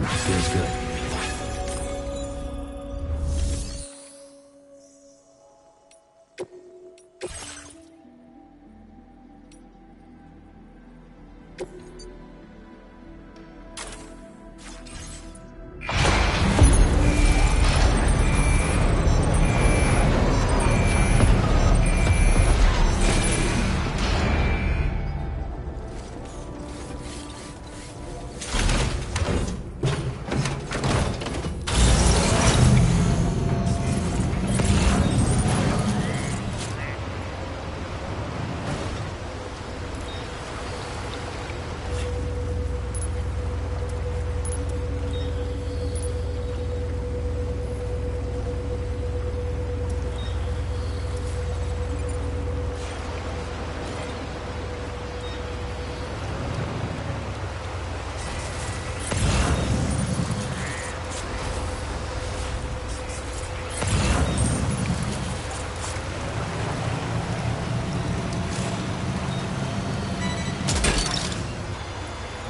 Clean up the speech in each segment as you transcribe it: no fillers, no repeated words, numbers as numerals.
Feels good.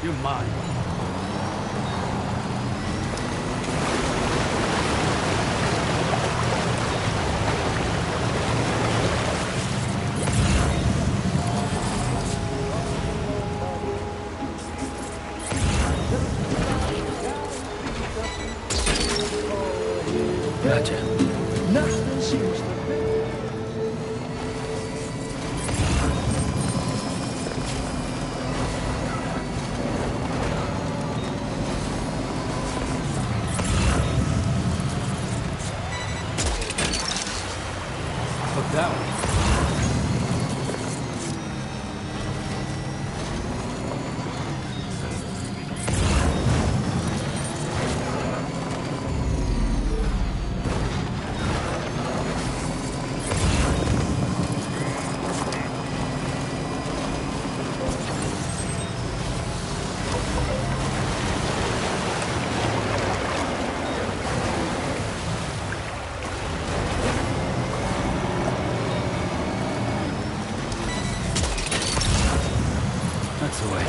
You're mine. Gotcha. Nothing seems to fit. Look that way. That's the way.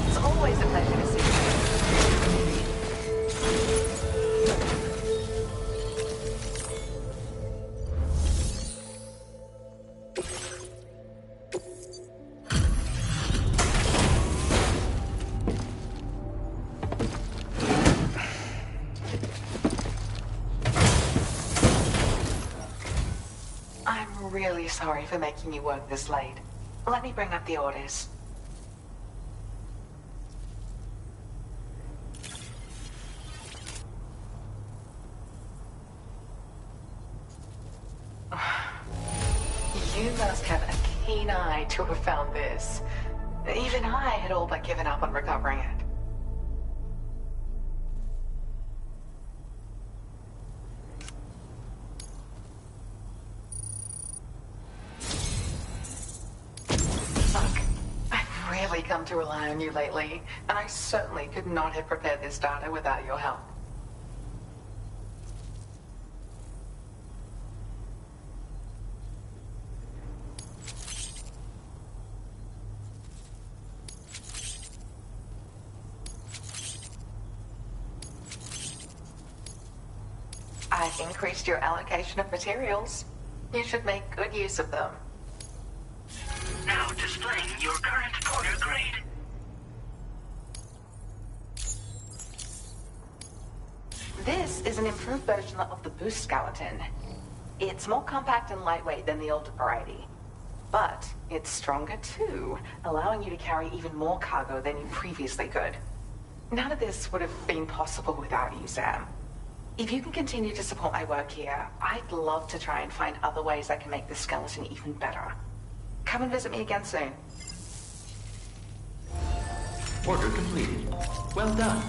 It's always a pleasure to see you. I'm really sorry for making you work this late. Let me bring up the orders. You must have a keen eye to have found this. Even I had all but given up on recovering it. Look, I've really come to rely on you lately, and I certainly could not have prepared this data without your help. I've increased your allocation of materials. You should make good use of them. Now displaying your current order grade. This is an improved version of the boost skeleton. It's more compact and lightweight than the older variety. But it's stronger too, allowing you to carry even more cargo than you previously could. None of this would have been possible without you, Sam. If you can continue to support my work here, I'd love to try and find other ways I can make this skeleton even better. Come and visit me again soon. Order completed. Well done.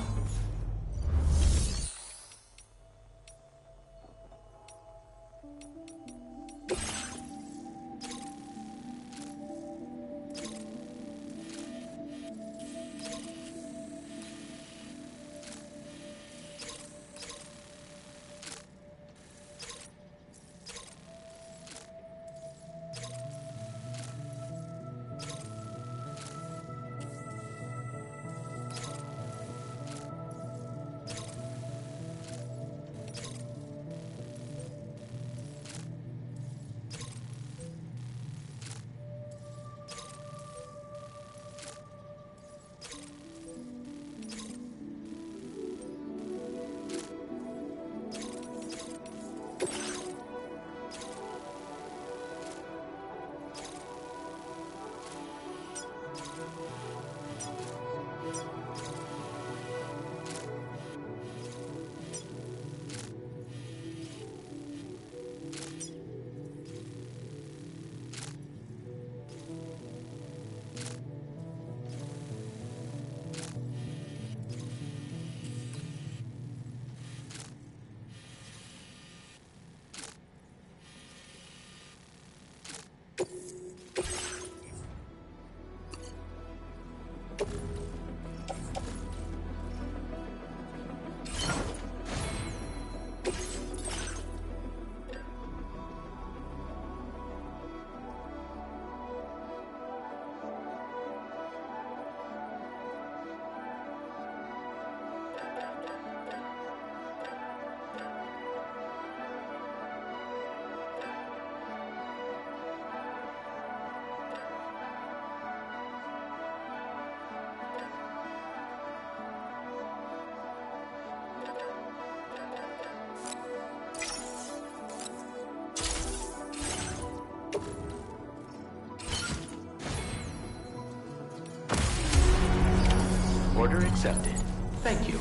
Order accepted. Thank you.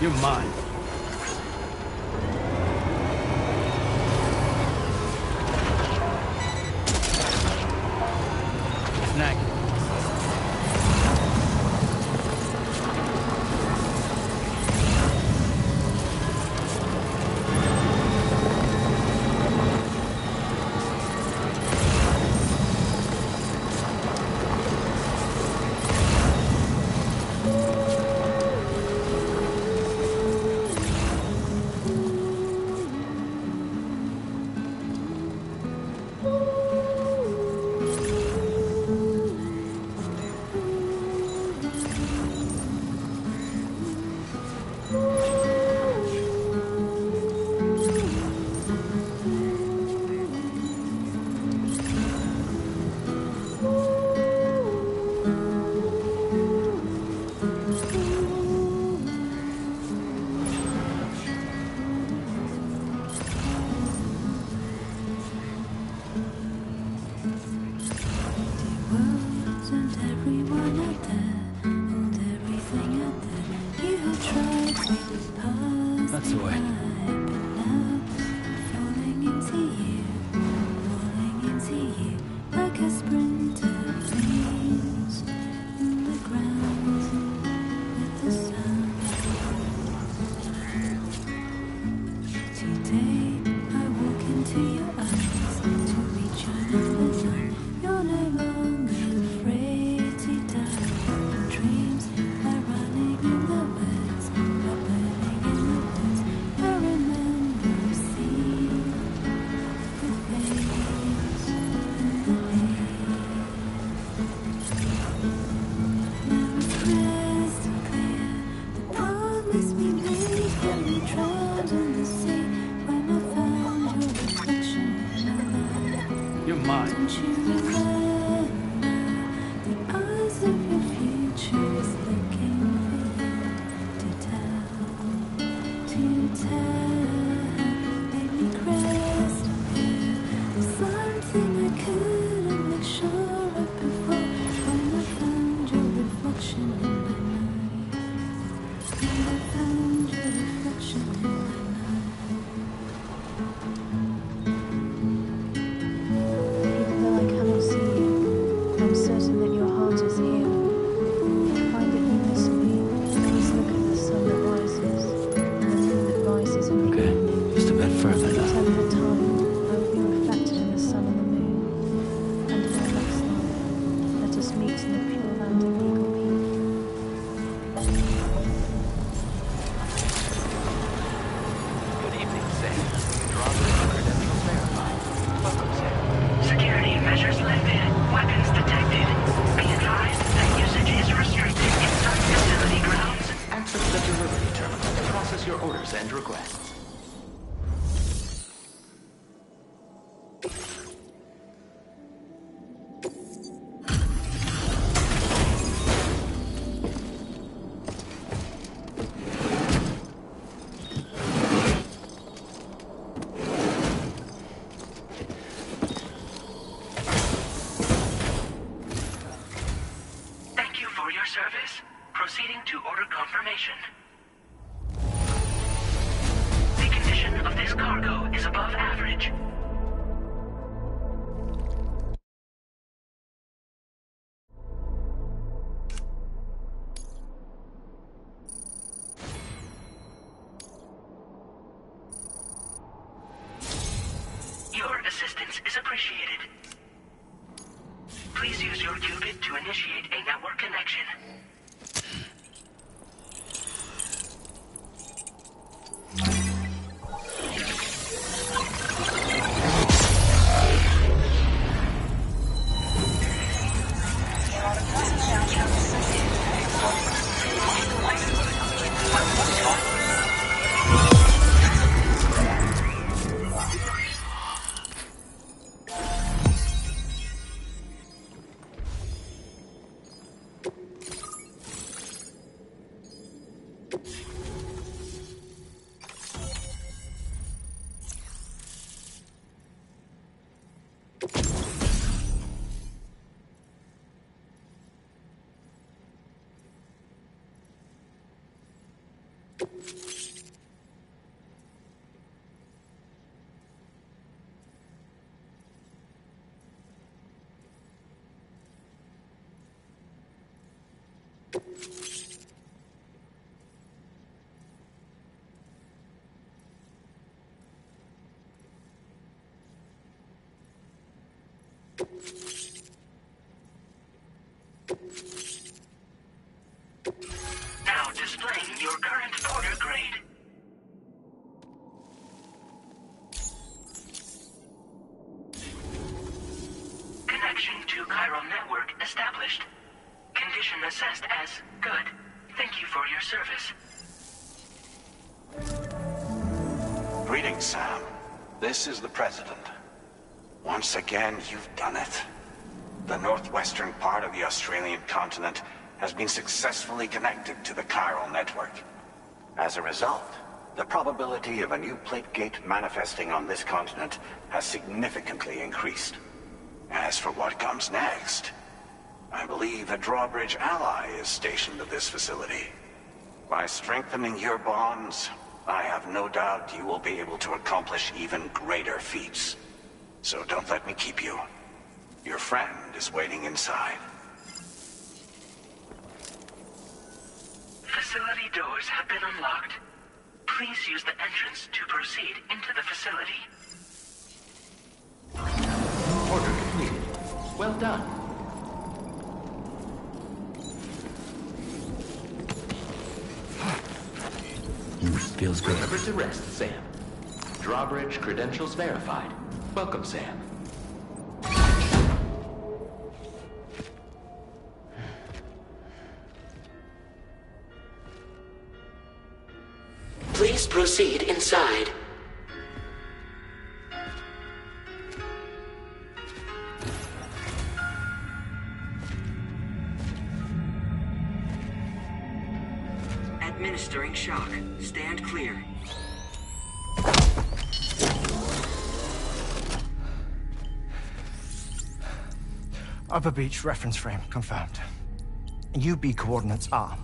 You're mine. Snag it. That's the way. Falling into you like a sprinter flees in the ground with the sun. Today I walk into your eyes to reach another line. You're no longer afraid to die. Your dreams are running in the woods, are burning in the woods. I remember seeing the face in the haze. Now it's crystal clear, the promise we made when we drowned in the sea. When I found your reflection in my life. You're mine. Don't you remember the eyes of your future is looking for you to tell, made me crystal clear. Something I couldn't make sure of before. When I found your reflection in my night. When I found your reflection in my night. Even though I cannot see you, I'm certain that your heart is here. If you find that you miss me, please look at the sun that rises, and the moon that rises in the Okay, evening. just a bit further now. Turn for time, I will be reflected in the sun and the moon. And in our next life, let us meet in the pure land of Eagle Peak. Good evening, Sam. Drawbridge credentials verified. Welcome, Sam. Security measures lifted. Weapons detected. Be advised that usage is restricted inside facility grounds. Access the delivery terminal to process your orders and requests. Thank you for your service. Proceeding to order confirmation. The condition of this cargo is above average. Your assistance is appreciated. Please use your qubit to initiate a network connection. Now displaying your current order grade. Connection to chiral network established. Condition assessed as good. Thank you for your service. Greetings, Sam. This is the President. Once again, you've done it. The northwestern part of the Australian continent has been successfully connected to the chiral network. As a result, the probability of a new plate gate manifesting on this continent has significantly increased. As for what comes next, I believe a drawbridge ally is stationed at this facility. By strengthening your bonds, I have no doubt you will be able to accomplish even greater feats. So don't let me keep you. Your friend is waiting inside. Facility doors have been unlocked. Please use the entrance to proceed into the facility. Order completed. Well done. Feels good. Remember to rest, Sam. Drawbridge credentials verified. Welcome, Sam. Please proceed inside. Administering shock. Stand clear. Upper beach reference frame confirmed. UB coordinates are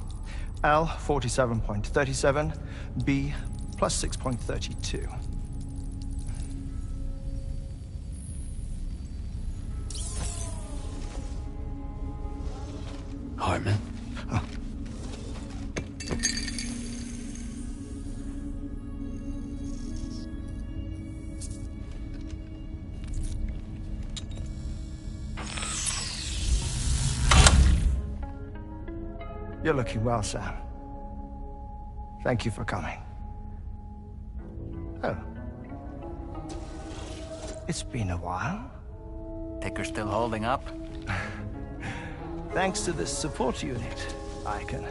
L 47.37, B plus 6.32. Hartman? You're looking well, Sam. Thank you for coming. Oh. It's been a while. Ticker still holding up? Thanks to this support unit, I can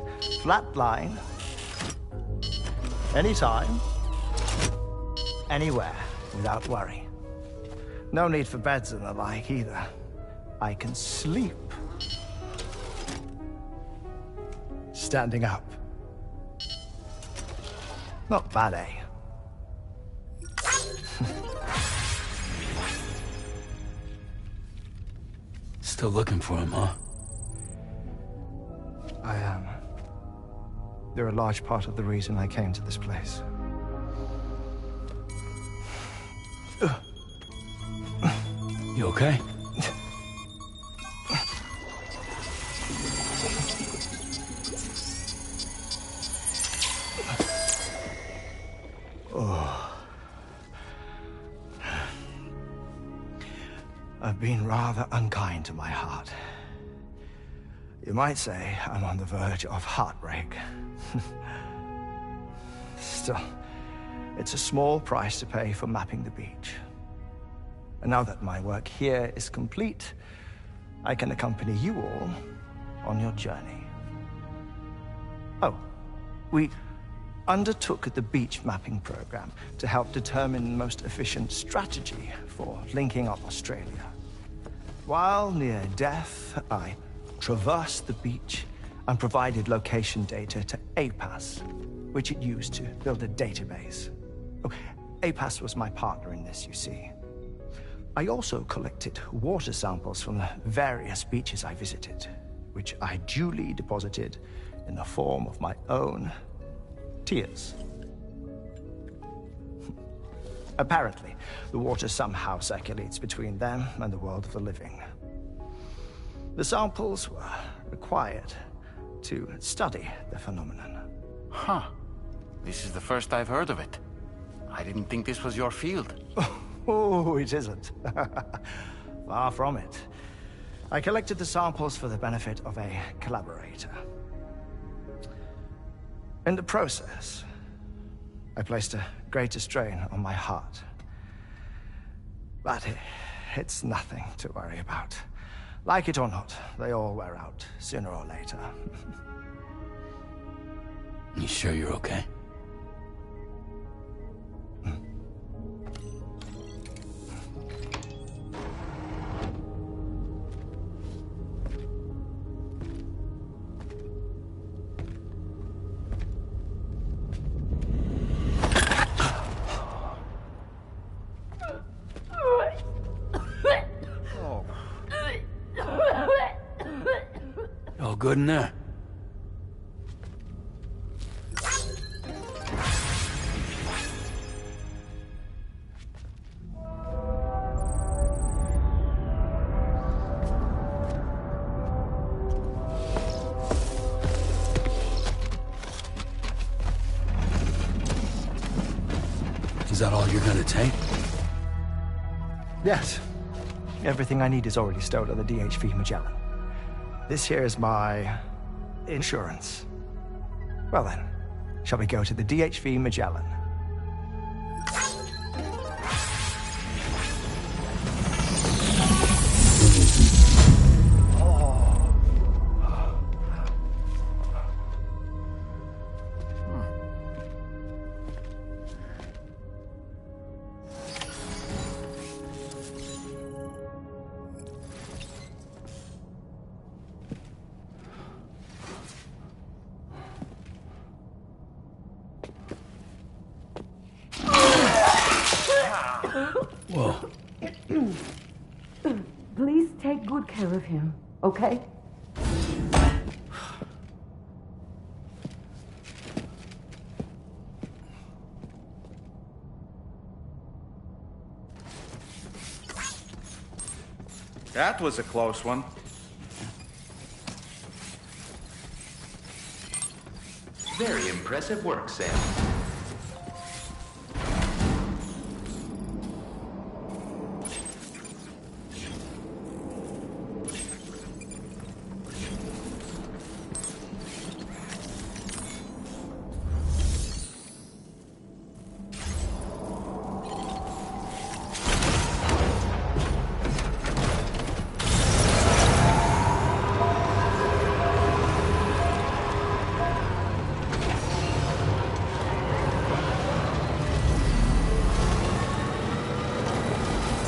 flatline anytime, anywhere, without worry. No need for beds and the like either. I can sleep standing up. Not bad, eh? Still looking for him, huh? I am. They're a large part of the reason I came to this place. You okay? I've been rather unkind to my heart. You might say I'm on the verge of heartbreak. Still, it's a small price to pay for mapping the beach. And now that my work here is complete, I can accompany you all on your journey. Oh, we undertook the beach mapping program to help determine the most efficient strategy for linking up Australia. While near death, I traversed the beach and provided location data to APAS, which it used to build a database. Oh, APAS was my partner in this, you see. I also collected water samples from the various beaches I visited, which I duly deposited in the form of my own tears. Apparently, the water somehow circulates between them and the world of the living. The samples were required to study the phenomenon. Huh. This is the first I've heard of it. I didn't think this was your field. Oh, it isn't. Far from it. I collected the samples for the benefit of a collaborator. In the process, I placed a greater strain on my heart. But it's nothing to worry about. Like it or not, they all wear out, sooner or later. You sure you're okay? All good in there? Is that all you're gonna take? Yes. Everything I need is already stowed on the DHV Magellan. This here is my insurance. Well then, shall we go to the DHV Magellan? Whoa. Please take good care of him, okay? That was a close one. Very impressive work, Sam.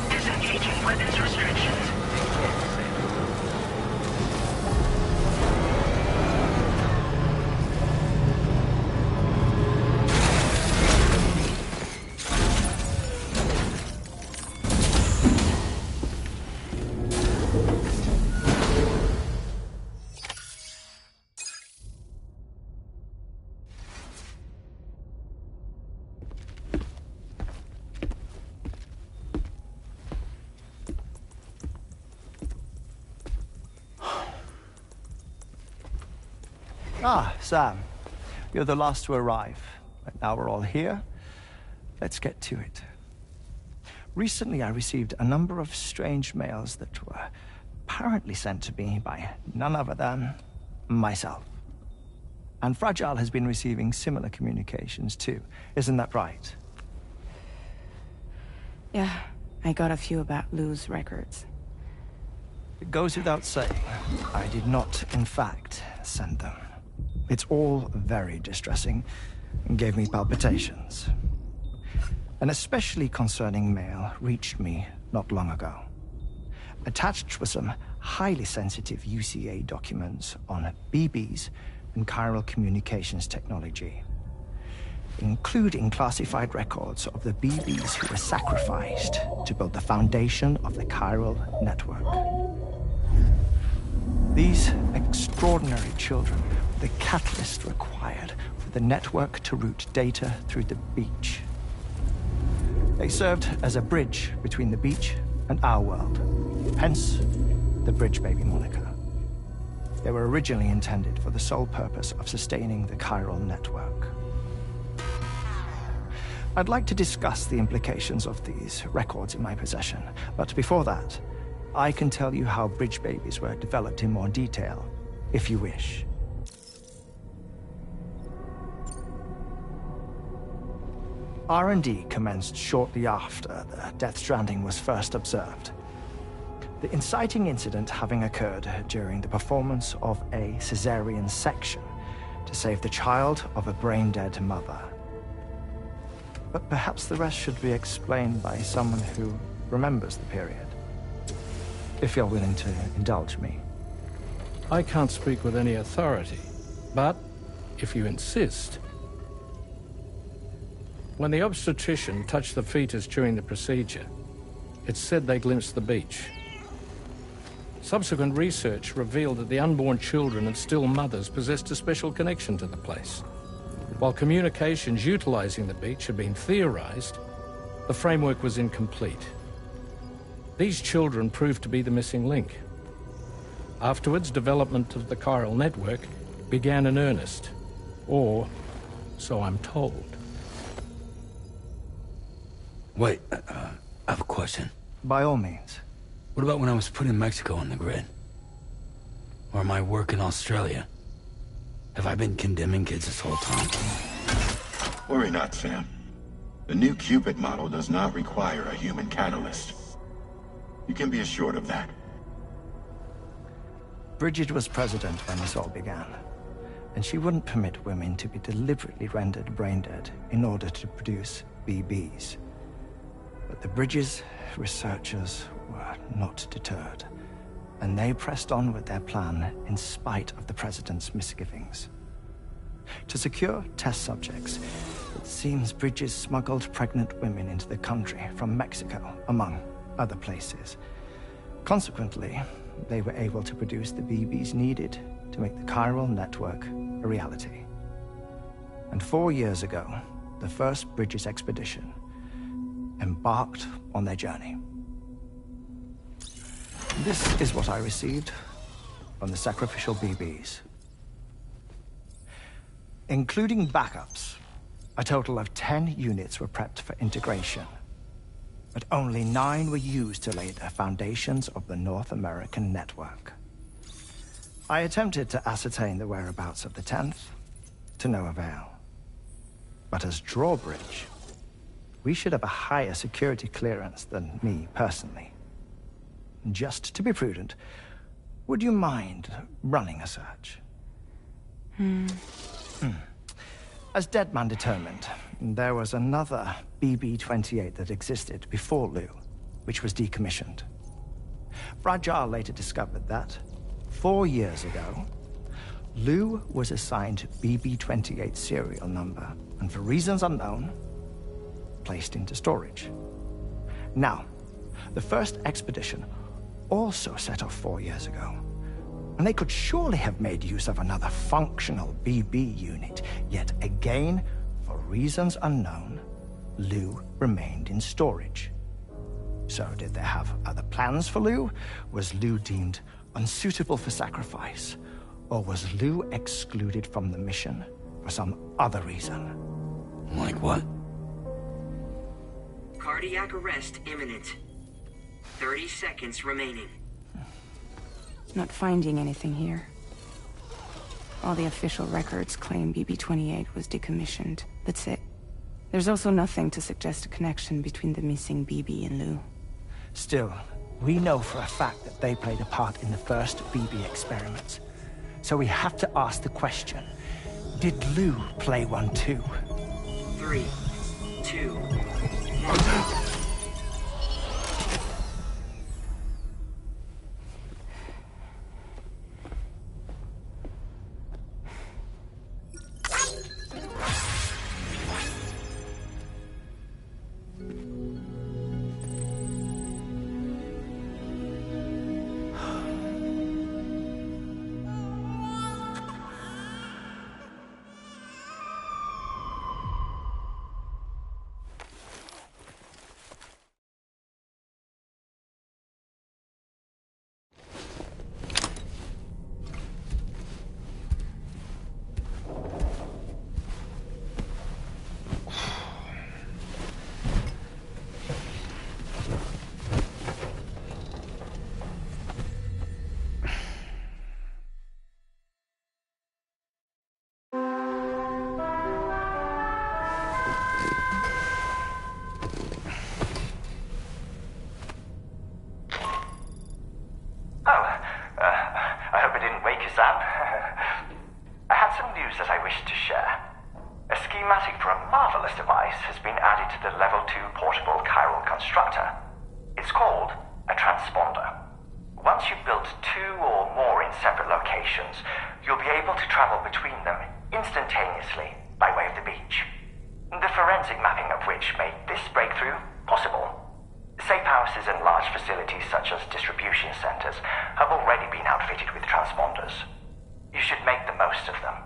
Disengaging weapons restrictions. Ah, Sam. You're the last to arrive. But now we're all here. Let's get to it. Recently, I received a number of strange mails that were apparently sent to me by none other than myself. And Fragile has been receiving similar communications too. Isn't that right? Yeah, I got a few about Lou's records. It goes without saying, I did not, in fact, send them. It's all very distressing and gave me palpitations. An especially concerning mail reached me not long ago. Attached were some highly sensitive UCA documents on BBs and chiral communications technology, including classified records of the BBs who were sacrificed to build the foundation of the chiral network. These extraordinary children were the catalyst required for the network to route data through the beach. They served as a bridge between the beach and our world, hence the Bridge Baby moniker. They were originally intended for the sole purpose of sustaining the chiral network. I'd like to discuss the implications of these records in my possession, but before that, I can tell you how Bridge Babies were developed in more detail, if you wish. R&D commenced shortly after the Death Stranding was first observed. The inciting incident having occurred during the performance of a cesarean section to save the child of a brain-dead mother. But perhaps the rest should be explained by someone who remembers the period. If you're willing to indulge me. I can't speak with any authority, but if you insist. When the obstetrician touched the fetus during the procedure, it's said they glimpsed the beach. Subsequent research revealed that the unborn children of still mothers possessed a special connection to the place. While communications utilizing the beach had been theorized, the framework was incomplete. These children proved to be the missing link. Afterwards, development of the chiral network began in earnest, or so I'm told. Wait, I have a question. By all means. What about when I was put in Mexico on the grid? Or my work in Australia? Have I been condemning kids this whole time? Worry not, Sam. The new Cupid model does not require a human catalyst. You can be assured of that. Bridget was president when this all began, and she wouldn't permit women to be deliberately rendered brain-dead in order to produce BBs. But the Bridges researchers were not deterred, and they pressed on with their plan in spite of the president's misgivings. To secure test subjects, it seems Bridges smuggled pregnant women into the country from Mexico, among other places. Consequently, they were able to produce the BBs needed to make the chiral network a reality. And 4 years ago, the first Bridges expedition embarked on their journey. This is what I received from the sacrificial BBs. Including backups, a total of 10 units were prepped for integration, but only 9 were used to lay the foundations of the North American network. I attempted to ascertain the whereabouts of the 10th, to no avail. But as drawbridge, we should have a higher security clearance than me personally. Just to be prudent, would you mind running a search? As Deadman determined, there was another BB-28 that existed before Lou, which was decommissioned. Fragile later discovered that, 4 years ago, Lou was assigned BB-28 serial number, and for reasons unknown, placed into storage. Now, the first expedition also set off 4 years ago, and they could surely have made use of another functional BB unit, yet again, for reasons unknown, Lou remained in storage. So did they have other plans for Lou? Was Lou deemed unsuitable for sacrifice? Or was Lou excluded from the mission for some other reason? Like what? Cardiac arrest imminent. 30 seconds remaining. Not finding anything here. All the official records claim BB-28 was decommissioned. That's it. There's also nothing to suggest a connection between the missing BB and Lou. Still, we know for a fact that they played a part in the first BB experiments. So we have to ask the question, did Lou play one too? 3, 2, 1. schematic for a marvelous device has been added to the Level 2 portable chiral constructor. It's called a transponder. Once you've built 2 or more in separate locations, you'll be able to travel between them instantaneously by way of the beach. The forensic mapping of which made this breakthrough possible. Safe houses and large facilities such as distribution centers have already been outfitted with transponders. You should make the most of them.